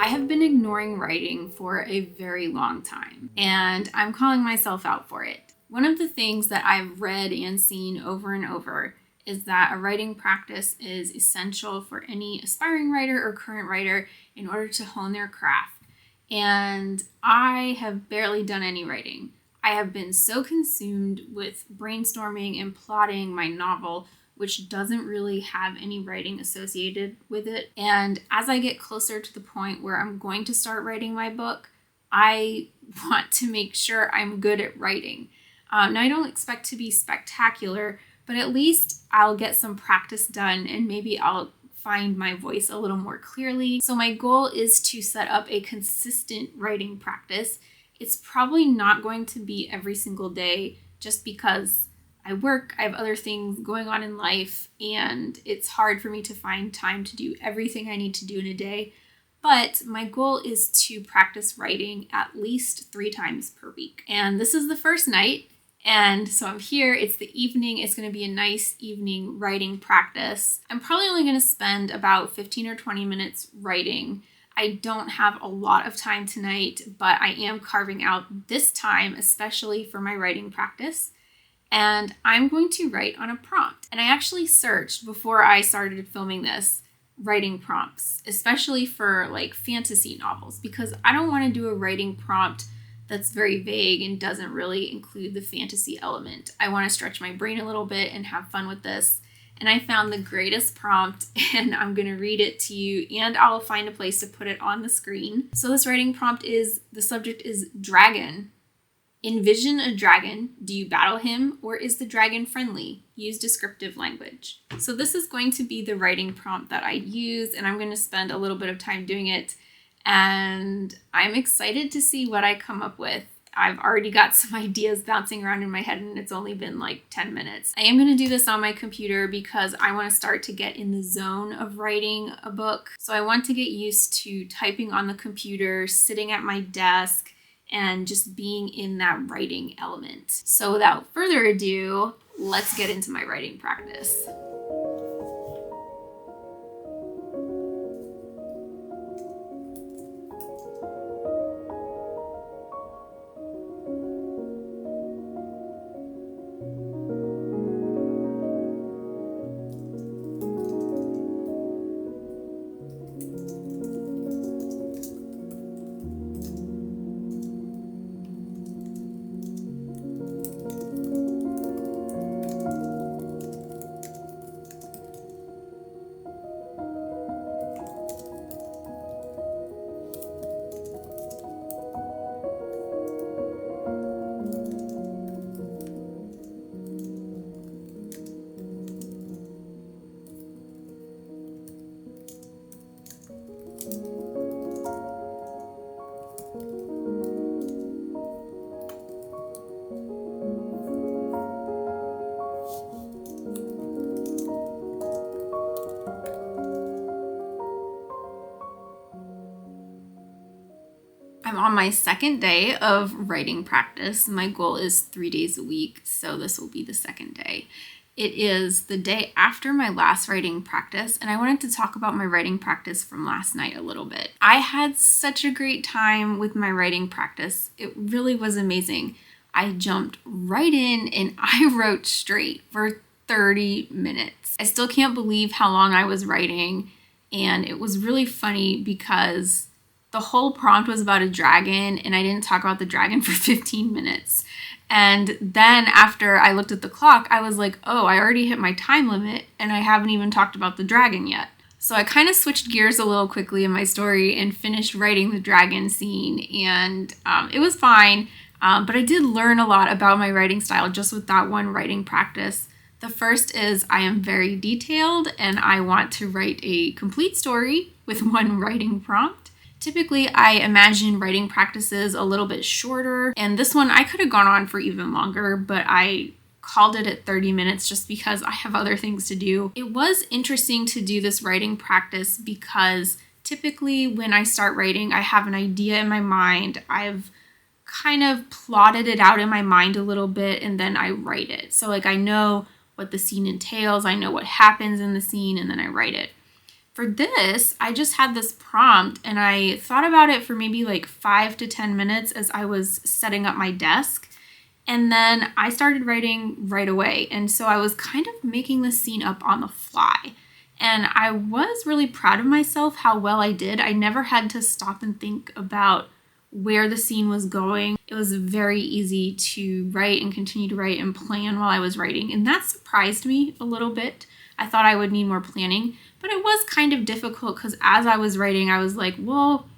I have been ignoring writing for a very long time, and I'm calling myself out for it. One of the things that I've read and seen over and over is that a writing practice is essential for any aspiring writer or current writer in order to hone their craft. And I have barely done any writing. I have been so consumed with brainstorming and plotting my novel, which doesn't really have any writing associated with it. And as I get closer to the point where I'm going to start writing my book, I want to make sure I'm good at writing. Now, I don't expect to be spectacular, but at least I'll get some practice done and maybe I'll find my voice a little more clearly. So my goal is to set up a consistent writing practice. It's probably not going to be every single day just because I work, I have other things going on in life, and it's hard for me to find time to do everything I need to do in a day. But my goal is to practice writing at least 3 times per week. And this is the first night. And so I'm here, it's the evening, it's going to be a nice evening writing practice. I'm probably only going to spend about 15 or 20 minutes writing. I don't have a lot of time tonight, but I am carving out this time, especially for my writing practice. And I'm going to write on a prompt. And I actually searched before I started filming this, writing prompts, especially for like fantasy novels, because I don't want to do a writing prompt that's very vague and doesn't really include the fantasy element. I want to stretch my brain a little bit and have fun with this. And I found the greatest prompt, and I'm going to read it to you, and I'll find a place to put it on the screen. So this writing prompt is, the subject is dragon. Envision a dragon. Do you battle him, or is the dragon friendly? Use descriptive language. So this is going to be the writing prompt that I use, and I'm going to spend a little bit of time doing it. And I'm excited to see what I come up with. I've already got some ideas bouncing around in my head, and it's only been like 10 minutes. I am going to do this on my computer because I want to start to get in the zone of writing a book. So I want to get used to typing on the computer, sitting at my desk, and just being in that writing element. So without further ado, let's get into my writing practice. I'm on my second day of writing practice. My goal is 3 days a week, so this will be the second day. It is the day after my last writing practice, and I wanted to talk about my writing practice from last night a little bit. I had such a great time with my writing practice. It really was amazing. I jumped right in and I wrote straight for 30 minutes. I still can't believe how long I was writing, and it was really funny because the whole prompt was about a dragon, and I didn't talk about the dragon for 15 minutes. And then after I looked at the clock, I was like, oh, I already hit my time limit, and I haven't even talked about the dragon yet. So I kind of switched gears a little quickly in my story and finished writing the dragon scene, and it was fine. But I did learn a lot about my writing style just with that one writing practice. The first is I am very detailed, and I want to write a complete story with one writing prompt. Typically, I imagine writing practices a little bit shorter, and this one I could have gone on for even longer, but I called it at 30 minutes just because I have other things to do. It was interesting to do this writing practice because typically when I start writing, I have an idea in my mind. I've kind of plotted it out in my mind a little bit, and then I write it. So like I know what the scene entails. I know what happens in the scene, and then I write it. For this, I just had this prompt and I thought about it for maybe like 5 to 10 minutes as I was setting up my desk. And then I started writing right away. And so I was kind of making the scene up on the fly. And I was really proud of myself how well I did. I never had to stop and think about where the scene was going. It was very easy to write and continue to write and plan while I was writing. And that surprised me a little bit. I thought I would need more planning, but it was kind of difficult because as I was writing, I was like, well,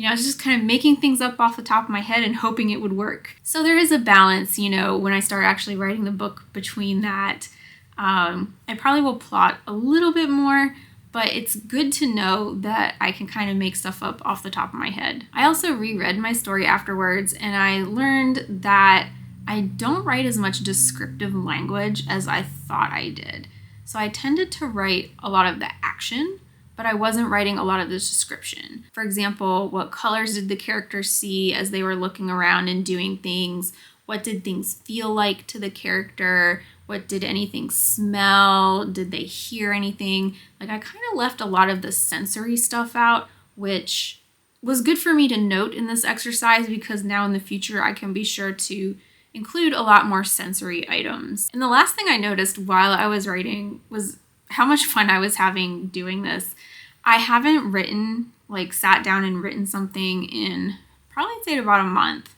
I was just kind of making things up off the top of my head and hoping it would work. So there is a balance, when I start actually writing the book between that. I probably will plot a little bit more, but it's good to know that I can kind of make stuff up off the top of my head. I also reread my story afterwards, and I learned that I don't write as much descriptive language as I thought I did. So I tended to write a lot of the action, but I wasn't writing a lot of the description. For example, what colors did the characters see as they were looking around and doing things? What did things feel like to the character? What did anything smell? Did they hear anything? I kind of left a lot of the sensory stuff out, which was good for me to note in this exercise because now in the future I can be sure to include a lot more sensory items. And the last thing I noticed while I was writing was how much fun I was having doing this. I haven't sat down and written something in probably I'd say about a month.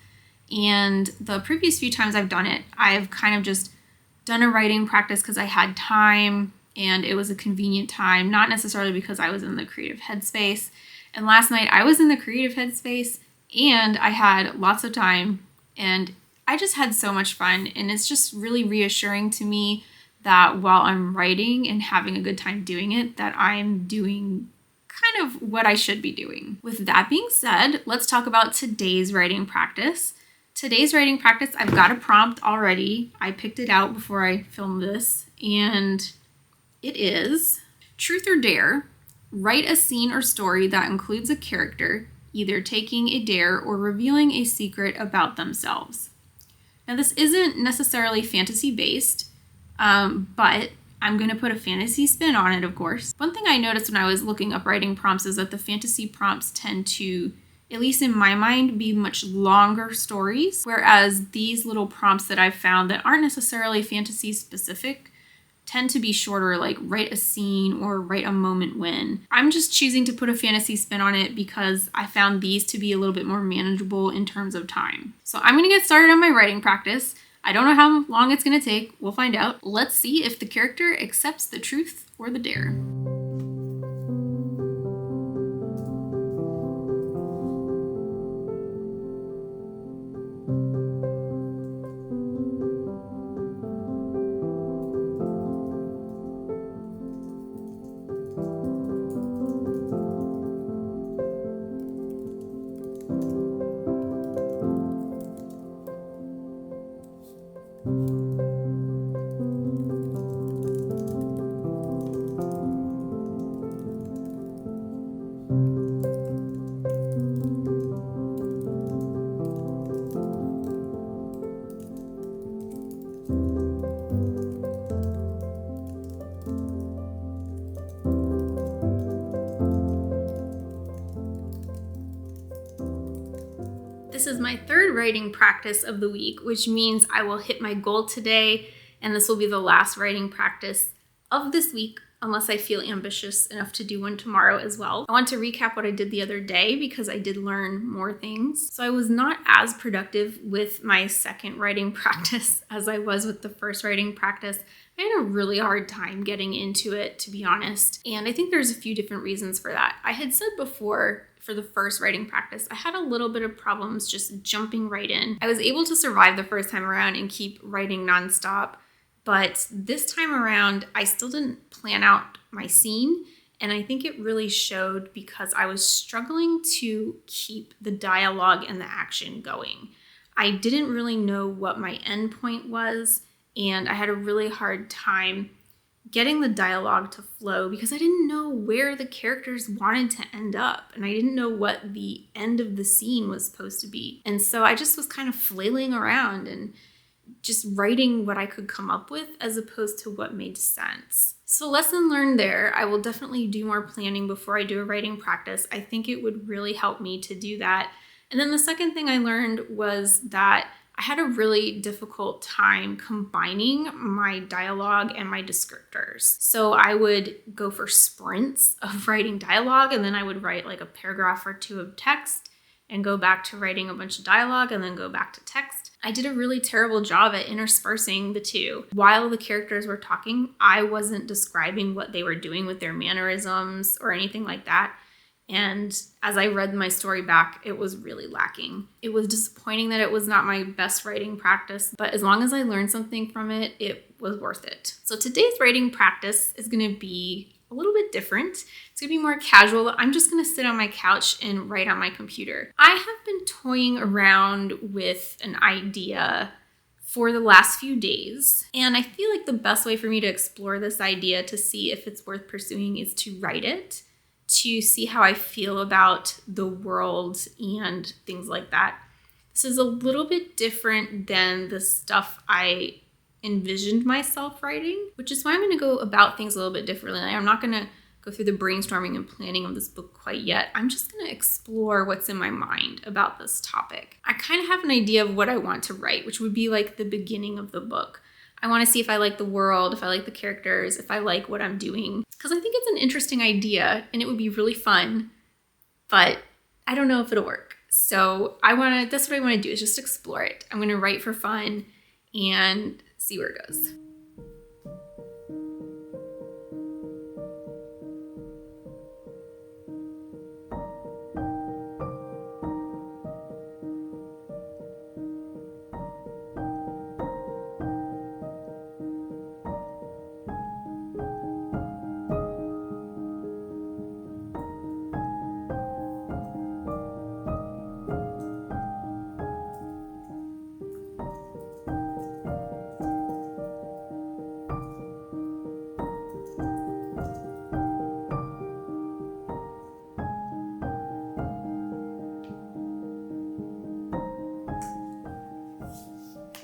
And the previous few times I've done it, I've kind of just done a writing practice because I had time and it was a convenient time, not necessarily because I was in the creative headspace. And last night I was in the creative headspace and I had lots of time and I just had so much fun. And it's just really reassuring to me that while I'm writing and having a good time doing it, that I'm doing kind of what I should be doing. With that being said, let's talk about today's writing practice. Today's writing practice, I've got a prompt already. I picked it out before I filmed this, and it is truth or dare. Write a scene or story that includes a character either taking a dare or revealing a secret about themselves. Now, this isn't necessarily fantasy-based, but I'm going to put a fantasy spin on it, of course. One thing I noticed when I was looking up writing prompts is that the fantasy prompts tend to, at least in my mind, be much longer stories, whereas these little prompts that I've found that aren't necessarily fantasy specific tend to be shorter, like write a scene or write a moment when. I'm just choosing to put a fantasy spin on it because I found these to be a little bit more manageable in terms of time. So I'm going to get started on my writing practice. I don't know how long it's going to take. We'll find out. Let's see if the character accepts the truth or the dare. This is my third writing practice of the week, which means I will hit my goal today, and this will be the last writing practice of this week, unless I feel ambitious enough to do one tomorrow as well. I want to recap what I did the other day because I did learn more things. So I was not as productive with my second writing practice as I was with the first writing practice. I had a really hard time getting into it, to be honest. And I think there's a few different reasons for that. I had said before, for the first writing practice, I had a little bit of problems just jumping right in. I was able to survive the first time around and keep writing nonstop, but this time around, I still didn't plan out my scene, and I think it really showed because I was struggling to keep the dialogue and the action going. I didn't really know what my end point was, and I had a really hard time getting the dialogue to flow because I didn't know where the characters wanted to end up, and I didn't know what the end of the scene was supposed to be. And so I just was kind of flailing around and just writing what I could come up with as opposed to what made sense. So lesson learned there. I will definitely do more planning before I do a writing practice. I think it would really help me to do that. And then the second thing I learned was that I had a really difficult time combining my dialogue and my descriptors. So I would go for sprints of writing dialogue, and then I would write like a paragraph or two of text and go back to writing a bunch of dialogue and then go back to text. I did a really terrible job at interspersing the two. While the characters were talking, I wasn't describing what they were doing with their mannerisms or anything like that. And as I read my story back, it was really lacking. It was disappointing that it was not my best writing practice, but as long as I learned something from it, it was worth it. So today's writing practice is going to be a little bit different. It's going to be more casual. I'm just going to sit on my couch and write on my computer. I have been toying around with an idea for the last few days, and I feel like the best way for me to explore this idea to see if it's worth pursuing is to write it, to see how I feel about the world and things like that. This is a little bit different than the stuff I envisioned myself writing, which is why I'm going to go about things a little bit differently. I'm not going to go through the brainstorming and planning of this book quite yet. I'm just going to explore what's in my mind about this topic. I kind of have an idea of what I want to write, which would be like the beginning of the book. I want to see if I like the world, if I like the characters, if I like what I'm doing, because I think it's an interesting idea and it would be really fun, but I don't know if it'll work. So that's what I want to do, is just explore it. I'm going to write for fun and see where it goes.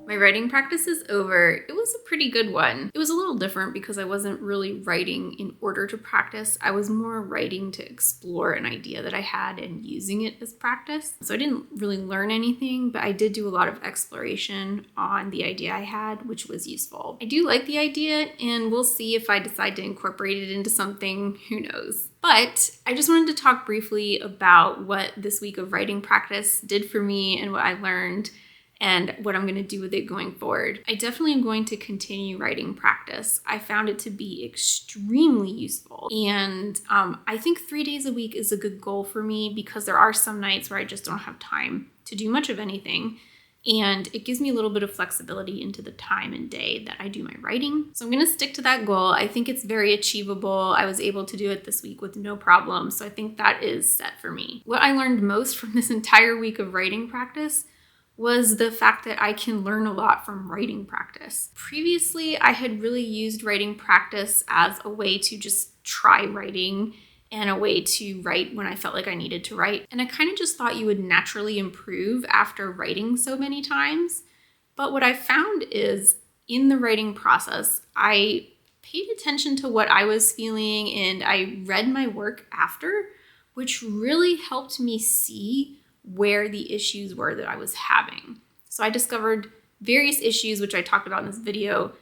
My writing practice is over. It was a pretty good one. It was a little different because I wasn't really writing in order to practice. I was more writing to explore an idea that I had and using it as practice. So I didn't really learn anything, but I did do a lot of exploration on the idea I had, which was useful. I do like the idea, and we'll see if I decide to incorporate it into something. Who knows? But I just wanted to talk briefly about what this week of writing practice did for me and what I learned, and what I'm going to do with it going forward. I definitely am going to continue writing practice. I found it to be extremely useful. And I think 3 days a week is a good goal for me because there are some nights where I just don't have time to do much of anything. And it gives me a little bit of flexibility into the time and day that I do my writing. So I'm going to stick to that goal. I think it's very achievable. I was able to do it this week with no problem. So I think that is set for me. What I learned most from this entire week of writing practice was the fact that I can learn a lot from writing practice. Previously, I had really used writing practice as a way to just try writing and a way to write when I felt like I needed to write. And I kind of just thought you would naturally improve after writing so many times. But what I found is in the writing process, I paid attention to what I was feeling and I read my work after, which really helped me see where the issues were that I was having. So I discovered various issues, which I talked about in this video,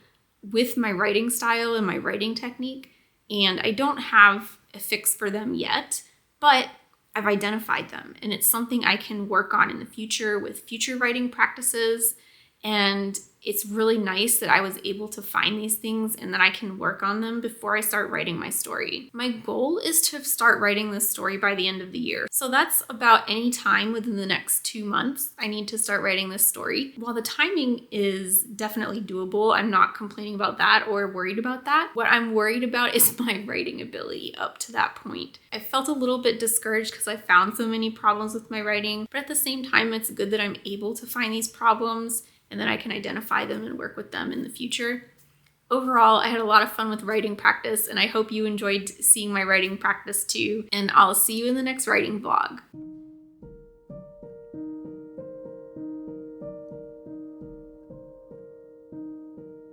with my writing style and my writing technique. And I don't have a fix for them yet, but I've identified them. And it's something I can work on in the future with future writing practices. And it's really nice that I was able to find these things and that I can work on them before I start writing my story. My goal is to start writing this story by the end of the year. So that's about any time within the next 2 months. I need to start writing this story. While the timing is definitely doable, I'm not complaining about that or worried about that. What I'm worried about is my writing ability up to that point. I felt a little bit discouraged because I found so many problems with my writing, but at the same time, it's good that I'm able to find these problems and then I can identify them and work with them in the future. Overall, I had a lot of fun with writing practice, and I hope you enjoyed seeing my writing practice too, and I'll see you in the next writing vlog.